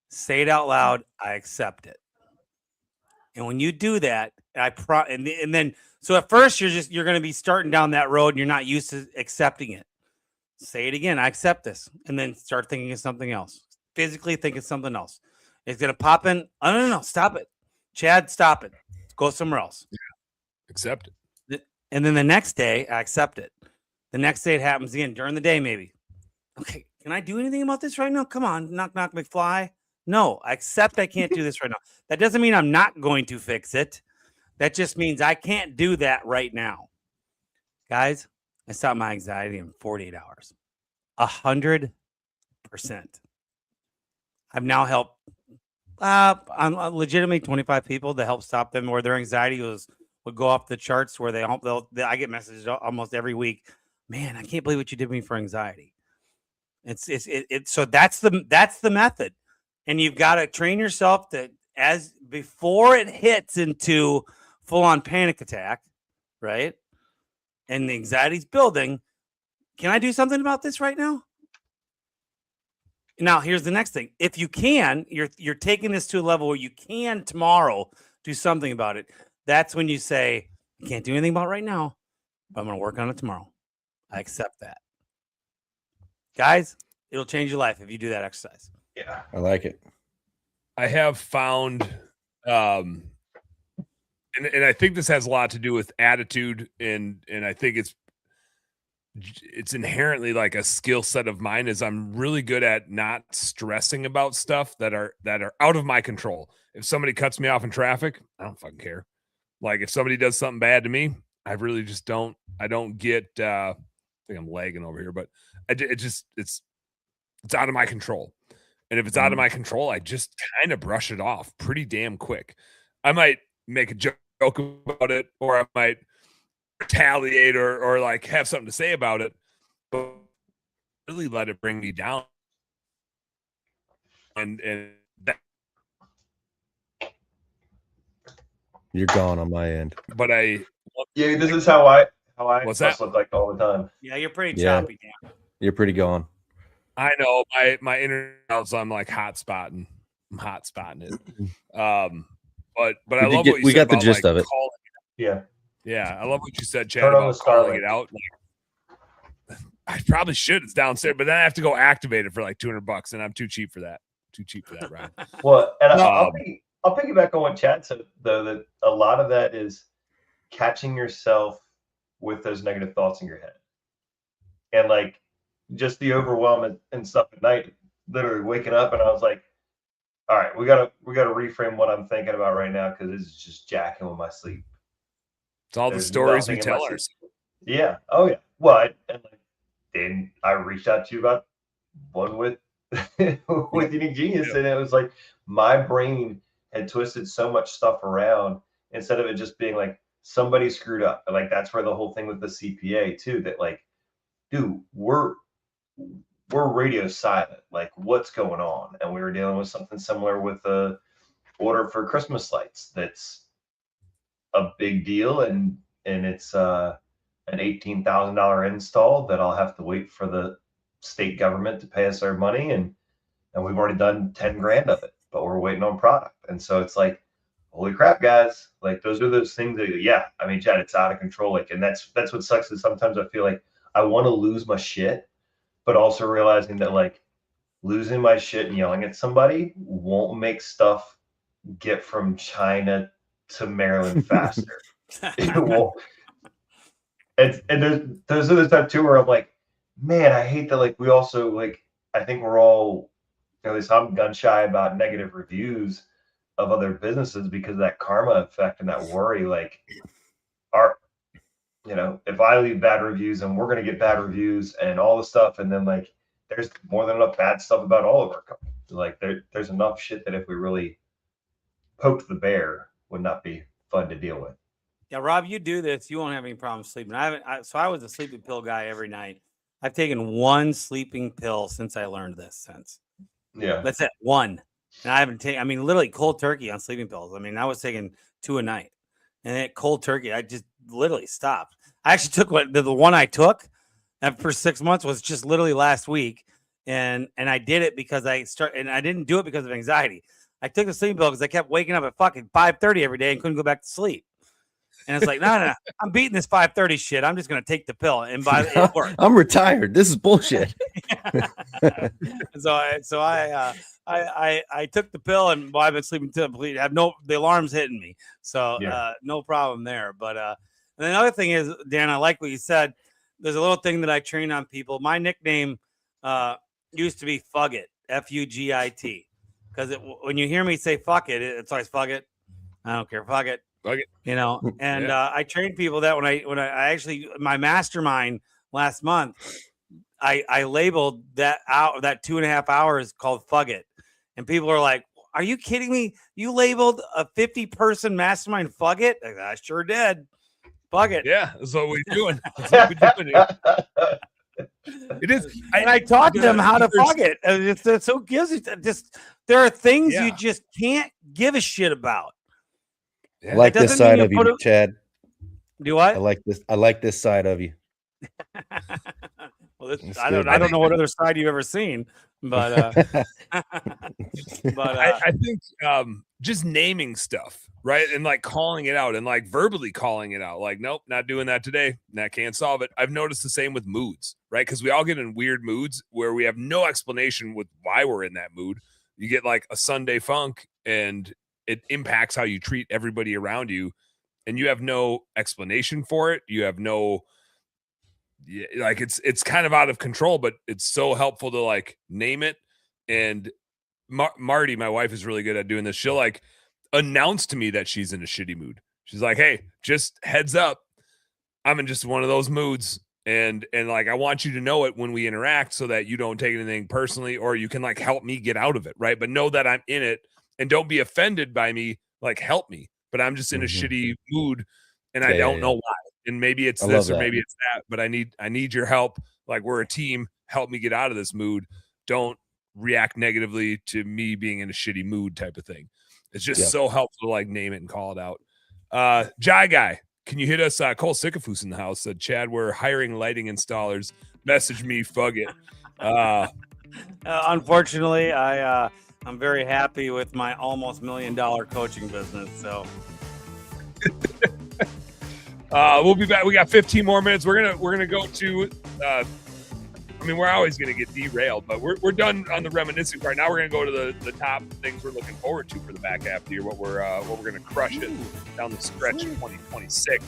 Say it out loud. I accept it. And when you do that, and then so at first you're going to be starting down that road and you're not used to accepting it. Say it again. I accept this. And then start thinking of something else. Physically think of something else. It's going to pop in. Oh, no. Stop it. Chad, stop it. Go somewhere else. Yeah. Accept it. And then the next day, I accept it. The next day it happens again during the day, maybe. Okay. Can I do anything about this right now? Come on. Knock, knock, McFly. No, I accept I can't do this right now. That doesn't mean I'm not going to fix it. That just means I can't do that right now. Guys, I stopped my anxiety in 48 hours. 100%. I've now helped legitimately 25 people to help stop them where their anxiety would go off the charts, where I get messages almost every week. Man, I can't believe what you did to me for anxiety. So that's the method. And you've got to train yourself that as before it hits into full-on panic attack, right? And the anxiety's building. Can I do something about this right now? Now, here's the next thing. If you can, you're taking this to a level where you can tomorrow do something about it. That's when you say, I can't do anything about it right now, but I'm going to work on it tomorrow. I accept that. Guys, it'll change your life if you do that exercise. Yeah. I like it. I have found, and I think this has a lot to do with attitude, and I think it's inherently like a skill set of mine, is I'm really good at not stressing about stuff that are out of my control. If somebody cuts me off in traffic, I don't fucking care. Like if somebody does something bad to me, I really just don't get, I think I'm lagging over here, but it's out of my control. And if it's out of my control, I just kind of brush it off pretty damn quick. I might make a joke about it, or I might retaliate or like have something to say about it, but really let it bring me down. And that, you're gone on my end. But this is how I What's must that? look like all the time. Yeah, you're pretty choppy now. You're pretty gone. I know my internet, so I'm like hotspotting. I'm hotspotting it. But I love what you said. We got the about, gist like, of it. Yeah. Yeah, I love what you said, Chad, Turn on about the calling Starlink. it out. Like, I probably should. It's downstairs, but then I have to go activate it for like $200, and I'm too cheap for that. Too cheap for that, Ryan. Well, and I'll piggyback on what Chad said, though, that a lot of that is catching yourself with those negative thoughts in your head. And like just the overwhelm and stuff at night, literally waking up and I was like, all right, we gotta reframe what I'm thinking about right now because this is just jacking with my sleep. It's all There's the stories nothing we in my tell sleep. ourselves. Yeah. Oh yeah. Well, then I reached out to you about one with Unique Genius, and it was like my brain had twisted so much stuff around instead of it just being like somebody screwed up. Like that's where the whole thing with the CPA too, that like, dude, we're radio silent. Like what's going on? And we were dealing with something similar with the order for Christmas lights. That's a big deal, and it's an $18,000 install that I'll have to wait for the state government to pay us our money, and we've already done 10 grand of it, but we're waiting on product. And so it's like, holy crap, guys! Like those are those things that, yeah, I mean, Chad, it's out of control. Like, and that's what sucks is sometimes I feel like I want to lose my shit, but also realizing that like losing my shit and yelling at somebody won't make stuff get from China to Maryland faster. It won't. And there's other stuff too where I'm like, man, I hate that. Like we also like, I think we're all, at least I'm gun shy about negative reviews of other businesses because of that karma effect and that worry. Like, if I leave bad reviews and we're going to get bad reviews and all the stuff, and then like, there's more than enough bad stuff about all of our companies. Like there's enough shit that if we really poked the bear, would not be fun to deal with. Yeah, Rob, you do this, you won't have any problem sleeping. So I was a sleeping pill guy every night. I've taken one sleeping pill since I learned this. Yeah, that's it, one. And I haven't taken. I mean, literally cold turkey on sleeping pills. I mean, I was taking 2 a night, and then cold turkey, I just literally stopped. I actually took the one I took for 6 months was just literally last week, and I did it because I didn't do it because of anxiety. I took the sleeping pill because I kept waking up at fucking 5:30 every day and couldn't go back to sleep. And it's like, no, I'm beating this 5:30 shit. I'm just gonna take the pill, and it worked. I'm retired. This is bullshit. So I took the pill, and I've been sleeping till complete. The alarm's hitting me, so no problem there. But and the other thing is, Dan, I like what you said. There's a little thing that I train on people. My nickname used to be Fugit, Fugit, because when you hear me say fuck it, it's always fuck it. I don't care, fuck it. And I train people that when I actually, my mastermind last month, I labeled that 2.5 hours called Fug It. And people are like, are you kidding me? You labeled a 50-person mastermind Fug It? Like, I sure did. Fug it. Yeah, that's what we're doing. That's what we're doing here. It is. And I taught them how to fug it. It's so gives just there are things you just can't give a shit about. I like this side of you, Chad. Do what? I like this side of you. Well, I don't know what other side you've ever seen, but I think just naming stuff, right, and like calling it out and like verbally calling it out, like, nope, not doing that today. That can't solve it. I've noticed the same with moods, right? Because we all get in weird moods where we have no explanation with why we're in that mood. You get like a Sunday funk, and it impacts how you treat everybody around you, and you have no explanation for it. You have no. Yeah, like it's kind of out of control, but it's so helpful to like name it. And Marty, my wife, is really good at doing this. She'll like announce to me that she's in a shitty mood. She's like, hey, just heads up, I'm in just one of those moods, and like I want you to know it when we interact so that you don't take anything personally, or you can like help me get out of it, right? But know that I'm in it, and don't be offended by me, like help me, but I'm just in a shitty mood, and I don't know why. And maybe it's this or maybe it's that, but I need your help. Like, we're a team. Help me get out of this mood. Don't react negatively to me being in a shitty mood type of thing. It's just so helpful to like name it and call it out. Jai Guy, can you hit us? Cole Sycophus in the house said, Chad, we're hiring lighting installers. Message me, Fug It. Unfortunately, I'm very happy with my almost $1 million coaching business. So We'll be back. We got 15 more minutes. We're gonna go to. We're always gonna get derailed, but we're done on the reminiscing part. Now we're gonna go to the top things we're looking forward to for the back half of the year. What we're gonna crush it down the stretch in 2026.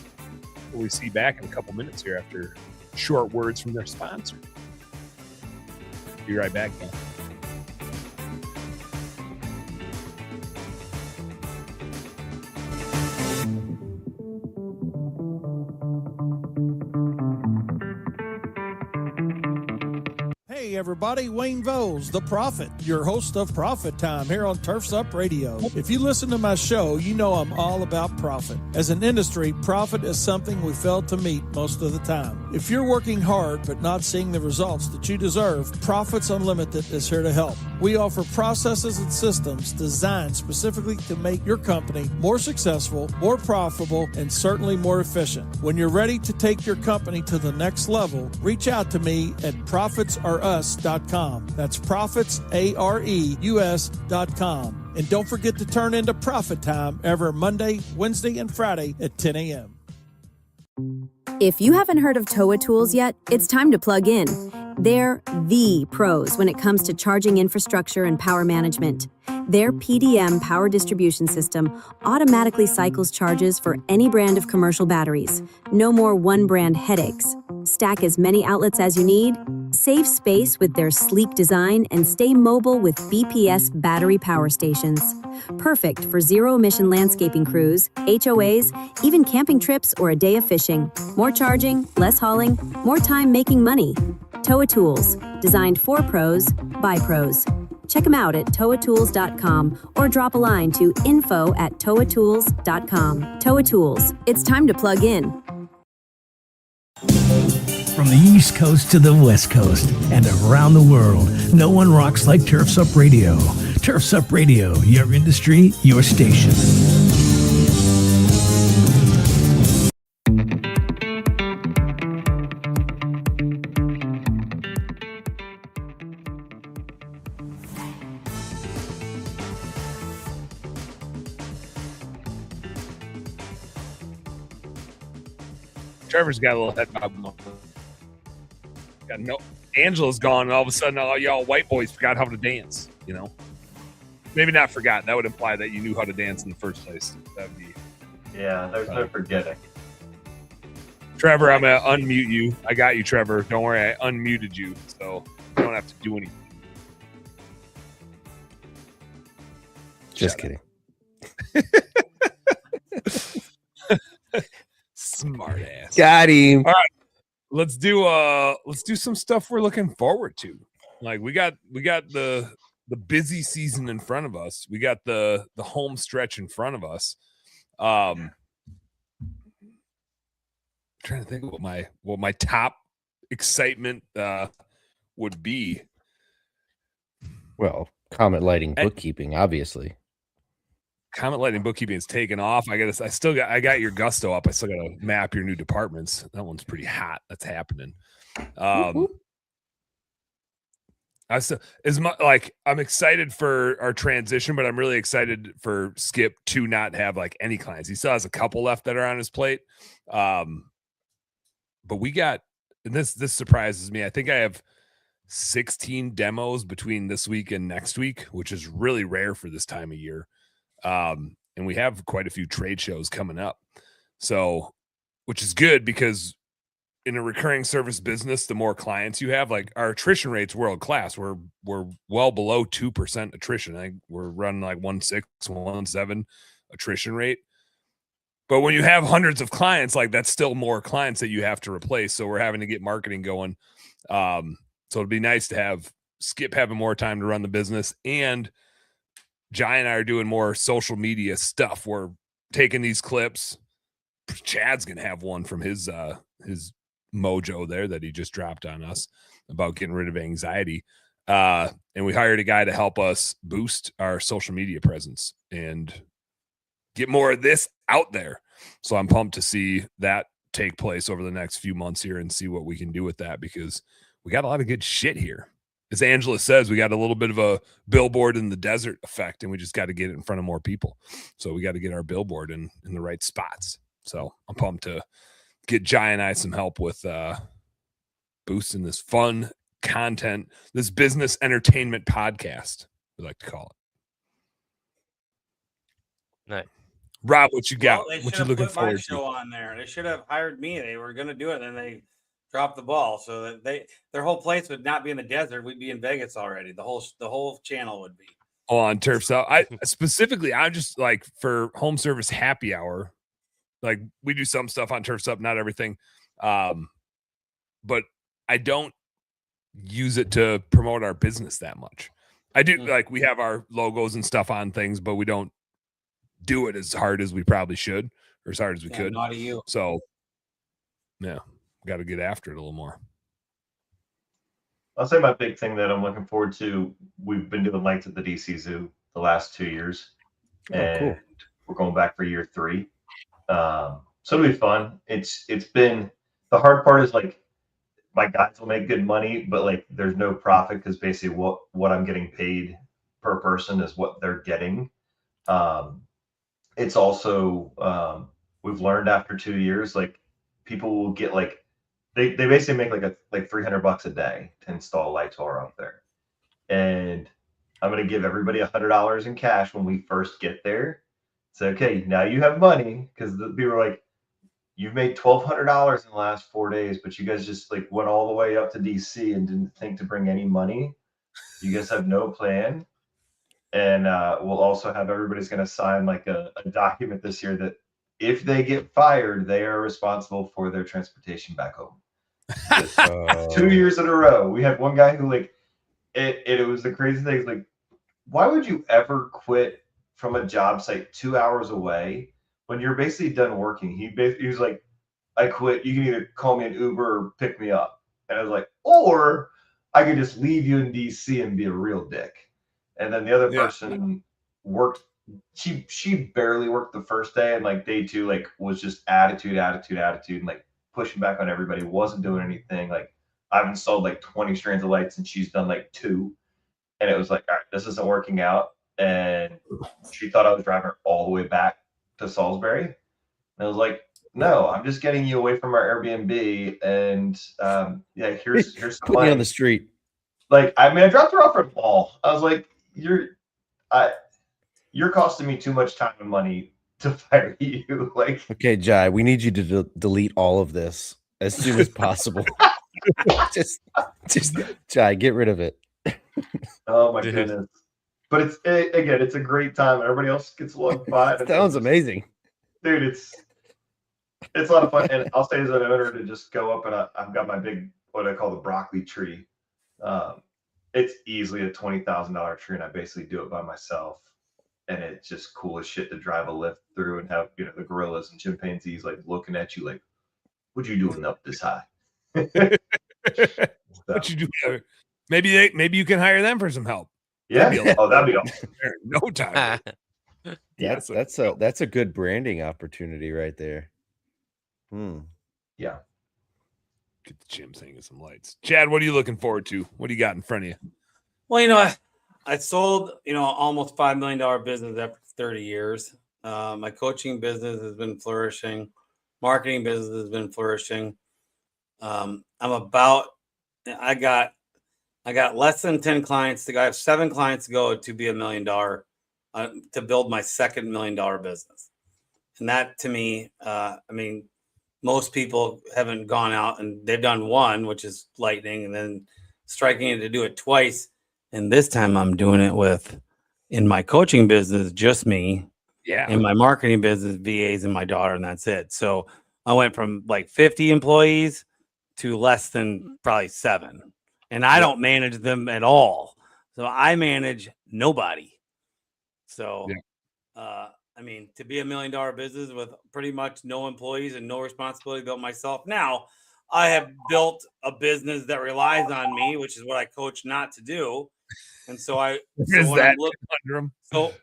We'll we see back in a couple minutes here after short words from their sponsor. Be right back, man. Hey everybody, Wayne Vowles, the Prophet, your host of Profit Time here on Turf's Up Radio. If you listen to my show, you know I'm all about profit. As an industry, profit is something we fail to meet most of the time. If you're working hard but not seeing the results that you deserve, Profits Unlimited is here to help. We offer processes and systems designed specifically to make your company more successful, more profitable, and certainly more efficient. When you're ready to take your company to the next level, reach out to me at profitsareus.com. That's profitsareus.com. And don't forget to turn into Profit Time every Monday, Wednesday, and Friday at 10 a.m. If you haven't heard of Toa Tools yet, it's time to plug in. They're the pros when it comes to charging infrastructure and power management. Their PDM power distribution system automatically cycles charges for any brand of commercial batteries. No more one brand headaches. Stack as many outlets as you need, save space with their sleek design, and stay mobile with BPS battery power stations. Perfect for zero-emission landscaping crews, HOAs, even camping trips or a day of fishing. More charging, less hauling, more time making money. Toa Tools, designed for pros, by pros. Check them out at toatools.com or drop a line to info@toatools.com. Toa Tools, it's time to plug in. From the East Coast to the West Coast and around the world, no one rocks like Turf's Up Radio. Turf's Up Radio, your industry, your station. Trevor's got a little head bob. Got no. Angela's gone, and all of a sudden, all y'all white boys forgot how to dance. You know, maybe not forgot. That would imply that you knew how to dance in the first place. That'd be. Yeah, there's no forgetting. Trevor, I'm gonna unmute you. I got you, Trevor. Don't worry, I unmuted you, so you don't have to do anything. Just kidding. Smart ass. Got him. All right. Let's do some stuff we're looking forward to. Like we got the busy season in front of us. We got the home stretch in front of us. Trying to think of what my top excitement would be. Well, Comet Lighting Bookkeeping, obviously. Comet Lighting Bookkeeping is taken off. I got your Gusto up. I still got to map your new departments. That one's pretty hot. That's happening. I'm excited for our transition, but I'm really excited for Skip to not have like any clients. He still has a couple left that are on his plate. But we got, and this surprises me. I think I have 16 demos between this week and next week, which is really rare for this time of year. And we have quite a few trade shows coming up. So, which is good because in a recurring service business, the more clients you have, like our attrition rate's world-class. We're well below 2% attrition. I think we're running like 1.6, 1.7 attrition rate. But when you have hundreds of clients, like that's still more clients that you have to replace. So we're having to get marketing going. So it'd be nice to have Skip having more time to run the business, and Jai and I are doing more social media stuff. We're taking these clips. Chad's going to have one from his mojo there that he just dropped on us about getting rid of anxiety. And we hired a guy to help us boost our social media presence and get more of this out there. So I'm pumped to see that take place over the next few months here and see what we can do with that, because we got a lot of good shit here. As Angela says, we got a little bit of a billboard in the desert effect, and we just got to get it in front of more people. So we got to get our billboard in the right spots. So I'm pumped to get Jai and I some help with boosting this fun content, this business entertainment podcast, we like to call it. Nice. Rob, what you got? Well, What you looking put my forward show to? on there. They should have hired me. They were going to do it, and then they dropped the ball. So that their whole place would not be in the desert. We'd be in Vegas already. The whole channel would be. Oh, on Turf's Up. I'm just like for home service happy hour. Like we do some stuff on Turf's Up, not everything. But I don't use it to promote our business that much. I do like we have our logos and stuff on things, but we don't do it as hard as we probably should or as hard as we could. Naughty you. So yeah, got to get after it a little more. I'll say my big thing that I'm looking forward to. We've been doing lights at the DC Zoo the last 2 years, and cool. we're going back for year 3. So it'll be fun. It's been the hard part is like my guys will make good money, but like there's no profit because basically what I'm getting paid per person is what they're getting. It's also we've learned after 2 years, like people will get like they basically make like $300 a day to install lights while we're up there. And I'm gonna give everybody $100 in cash when we first get there. So okay, now you have money because the people are like, you've made $1,200 in the last 4 days, but you guys just like went all the way up to DC and didn't think to bring any money. You guys have no plan. And we'll also have everybody's going to sign like a document this year that if they get fired, they are responsible for their transportation back home. 2 years in a row, we had one guy who like it was the crazy thing. It's like, why would you ever quit from a job site 2 hours away when you're basically done working? He was like, I quit. You can either call me an Uber or pick me up. And I was like, or I could just leave you in DC and be a real dick. And then the other person worked. She barely worked the first day, and like day 2, like was just attitude, and like pushing back on everybody. Wasn't doing anything. Like I've installed like 20 strands of lights, and she's done like 2. And it was like, all right, this isn't working out. And she thought I was driving her all the way back to Salisbury. And I was like, no, I'm just getting you away from our Airbnb. And here's some put me on the street. Like, I mean, I dropped her off at the mall. I was like, you're costing me too much time and money to fire you. Like, okay, Jai, we need you to delete all of this as soon as possible. just Jai, get rid of it. Oh my goodness. But it's a great time. Everybody else gets along fine. Sounds amazing. Dude, it's a lot of fun. And I'll say as an owner to just go up and I've got my big, what I call the broccoli tree. It's easily a $20,000 tree, and I basically do it by myself. And it's just cool as shit to drive a lift through and have, the gorillas and chimpanzees like looking at you like, what you doing up this high? What you do? Maybe you can hire them for some help. Yeah. That'd be awesome. No time. That's a good branding opportunity right there. Yeah. Get the gym hanging some lights. Chad, what are you looking forward to? What do you got in front of you? Well, I sold, almost $5 million business after 30 years. My coaching business has been flourishing. Marketing business has been flourishing. I got less than 10 clients to go. I have 7 clients to go to be $1 million, to build my second $1 million business. And that to me, most people haven't gone out and they've done one, which is lightning, and then striking it to do it twice. And this time I'm doing it in my coaching business, just me. Yeah. In my marketing business, VAs and my daughter, and that's it. So I went from like 50 employees to less than probably 7. And I don't manage them at all. So I manage nobody. So, to be $1 million business with pretty much no employees and no responsibility built myself. Now, I have built a business that relies on me, which is what I coach not to do. And so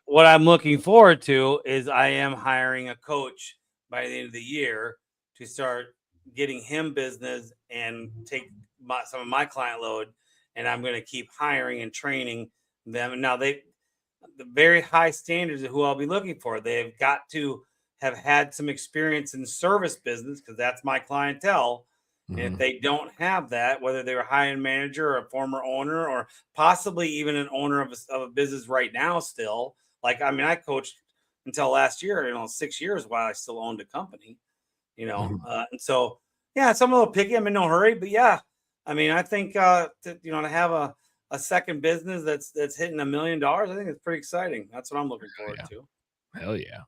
what I'm looking forward to is I am hiring a coach by the end of the year to start getting him business and take some of my client load. And I'm going to keep hiring and training them. And now the very high standards of who I'll be looking for. They've got to have had some experience in service business, because that's my clientele. And if they don't have that, whether they're a high-end manager or a former owner, or possibly even an owner of a business right now still, like, I mean, I coached until last year, 6 years while I still owned a company, and so, yeah, some a little picky. I'm in no hurry, but yeah, I mean, I think, to have a second business that's hitting $1 million, I think it's pretty exciting. That's what I'm looking forward to. Hell yeah.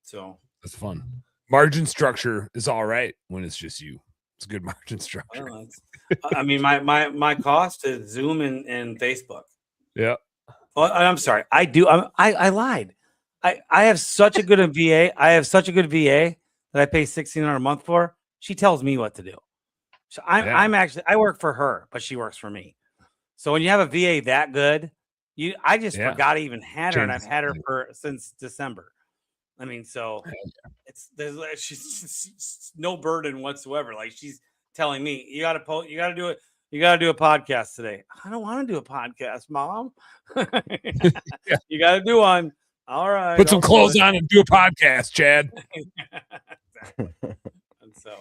So that's fun. Margin structure is all right when it's just you. It's a good margin structure. I mean, my cost is Zoom and Facebook. Yeah. Well, I'm sorry. I lied. I have such a good VA. I have such a good VA that I pay $1,600 a month for. She tells me what to do. So I work for her, but she works for me. So when you have a VA that good, I just forgot I even had her, and I've had her since December. I mean, so she's no burden whatsoever. Like, she's telling me, you got to do it. You got to do a podcast today. I don't want to do a podcast, Mom. You got to do one. All right. Put some clothes on and do a podcast, Chad. And so,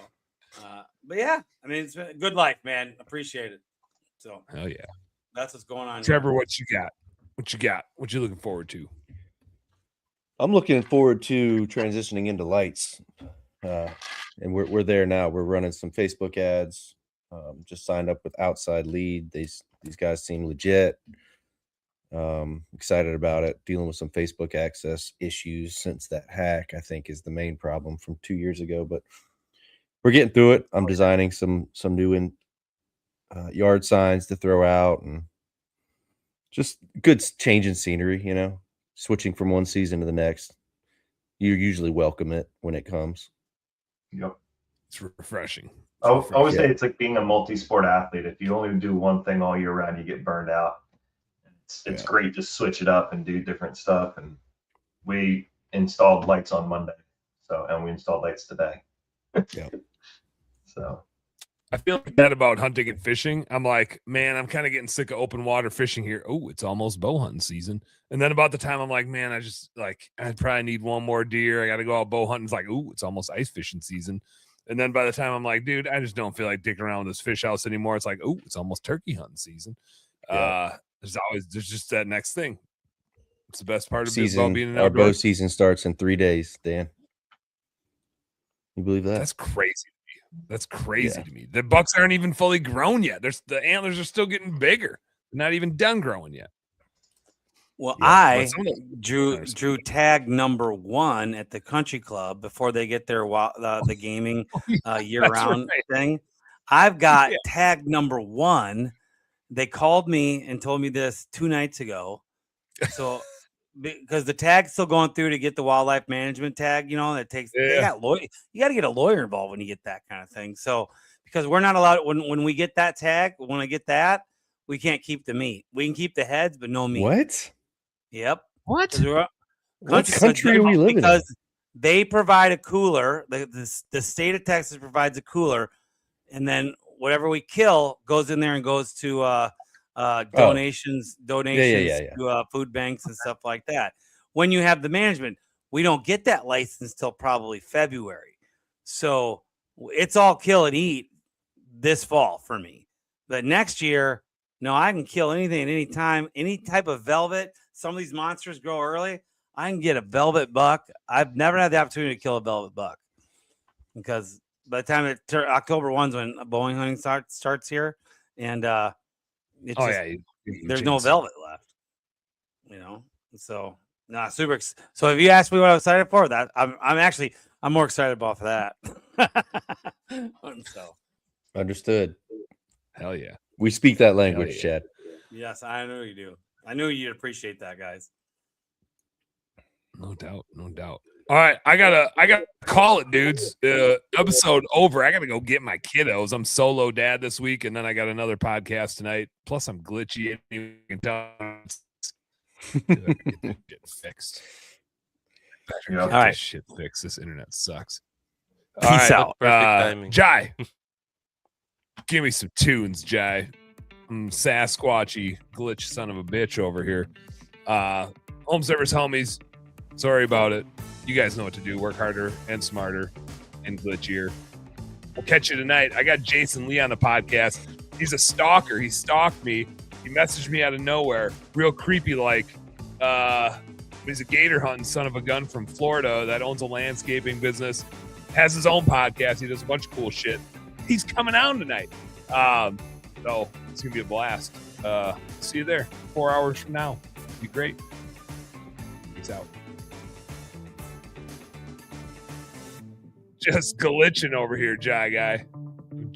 but yeah, I mean, it's been a good life, man. Appreciate it. So, hell yeah. That's what's going on. Trevor, what you got? What you looking forward to? I'm looking forward to transitioning into lights, and we're there now. We're running some Facebook ads. Just signed up with Outside Lead. These guys seem legit. Excited about it. Dealing with some Facebook access issues since that hack, I think, is the main problem from 2 years ago. But we're getting through it. I'm designing some new yard signs to throw out, and just good change in scenery. Switching from one season to the next. You usually welcome it when it comes. Yep. It's refreshing. I always say it's like being a multi-sport athlete. If you only do one thing all year round, you get burned out. It's great to switch it up and do different stuff. And we installed lights on Monday. And we installed lights today. Yeah. So I feel like that about hunting and fishing. I'm like, man, I'm kind of getting sick of open water fishing here. Oh, it's almost bow hunting season. And then about the time I'm like, man, I probably need one more deer. I got to go out bow hunting. It's like, ooh, it's almost ice fishing season. And then by the time I'm like, dude, I just don't feel like dicking around with this fish house anymore. It's like, ooh, it's almost turkey hunting season. Yeah. There's just that next thing. It's the best part of season. Being an our outdoor. bow season starts in 3 days, Dan. You believe that? That's crazy. That's crazy to me. The bucks aren't even fully grown yet. The antlers are still getting bigger. They're not even done growing yet. Well, I drew tag number 1 at the country club before they get their the gaming year-round thing. I've got tag number 1. They called me and told me this 2 nights ago. So because the tag's still going through to get the wildlife management tag, that takes you got to get a lawyer involved when you get that kind of thing. So because we're not allowed when we get that tag, when I get that, we can't keep the meat. We can keep the heads, but no meat. What? Yep. What? What country are we living in? Because they provide a cooler. The state of Texas provides a cooler, and then whatever we kill goes in there and goes to donations to food banks and stuff like that. When you have the management, we don't get that license till probably February. So it's all kill and eat this fall for me. But next year, no, I can kill anything at any time, any type of velvet. Some of these monsters grow early. I can get a velvet buck. I've never had the opportunity to kill a velvet buck because by the time October 1's when Boeing hunting starts here, and there's no velvet left, So super. So if you ask me what I'm excited for, that I'm more excited about for that. So understood. Hell yeah, we speak that language, Chad. Yes, I know you do. I knew you'd appreciate that, guys. No doubt. All right, I gotta call it, dudes. Episode over. I gotta go get my kiddos. I'm solo dad this week, and then I got another podcast tonight. Plus, I'm glitchy. You can tell. Get fixed. All right, shit fixed. This internet sucks. Peace out. Jai, give me some tunes, Jai. Sasquatchy glitch son of a bitch over here. Home Service Homies. Sorry about it. You guys know what to do. Work harder and smarter and glitchier. We'll catch you tonight. I got Jason Lee on the podcast. He's a stalker. He stalked me. He messaged me out of nowhere, real creepy like. He's a gator hunting son of a gun from Florida that owns a landscaping business, has his own podcast. He does a bunch of cool shit. He's coming out tonight. So it's going to be a blast. See you there 4 hours from now. It'll be great. Peace out. Just glitching over here, Jai Guy.